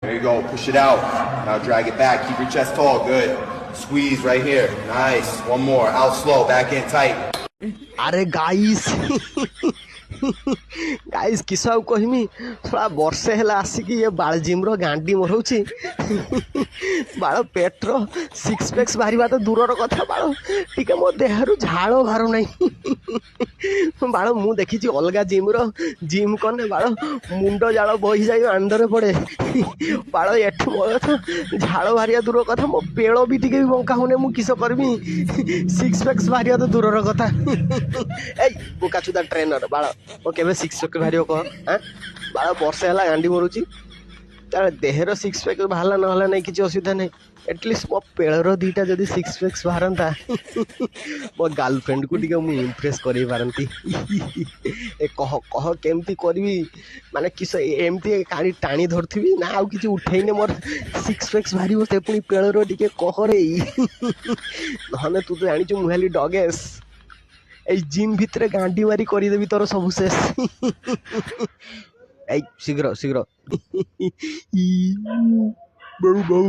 There you go. Push it out. Now drag it back. Keep your chest tall. Good. Squeeze right here. Nice. One more. Out slow. Back in tight. अरे guys guys किस आउ कहमी थोड़ा वर्षे है आसिक ये बाल जिम्र गांडी मरौची बाल Petr six packs बाहर तो दूर कथा बाल टी मो देहरु झाड़ बाहर ना बाल मु देखी अलग जिम्र जिम कने बाल मुंड जाल बही जाए आंडरे पड़े बाल एठू झाड़ बाहर दूर कथा मो पेड़ भी टी बंका होने मु किस करमी सिक्स पैक्स बाहर तो दूर कथा ए बुकाचुदा ट्रेनर बाल ओ केबे सिक्स पैक बाहर कह बाल वर्षे है गांडी मरुची तार देहर सिक्स पैक बाहर ना नहीं किसी असुविधा नहीं एटलिस्ट मो पेड़र दीटा जदि सिक्स पैक्स बाहरता मो गर्लफ्रेंड को टी मुझे इम्प्रेस कर पारती कह कह केमती करी माने किस एमती काणी टाणी धरथी ना आउ कि उठेने मोर सिक्स पैक्स बाहर से पुणी पेड़र टी कह रे नहले तू तो जानी मुहाली डगेस जिम भितर गांडी मारी करदेवी तोर सब शेष शीघ्र शीघ्र बहु बहु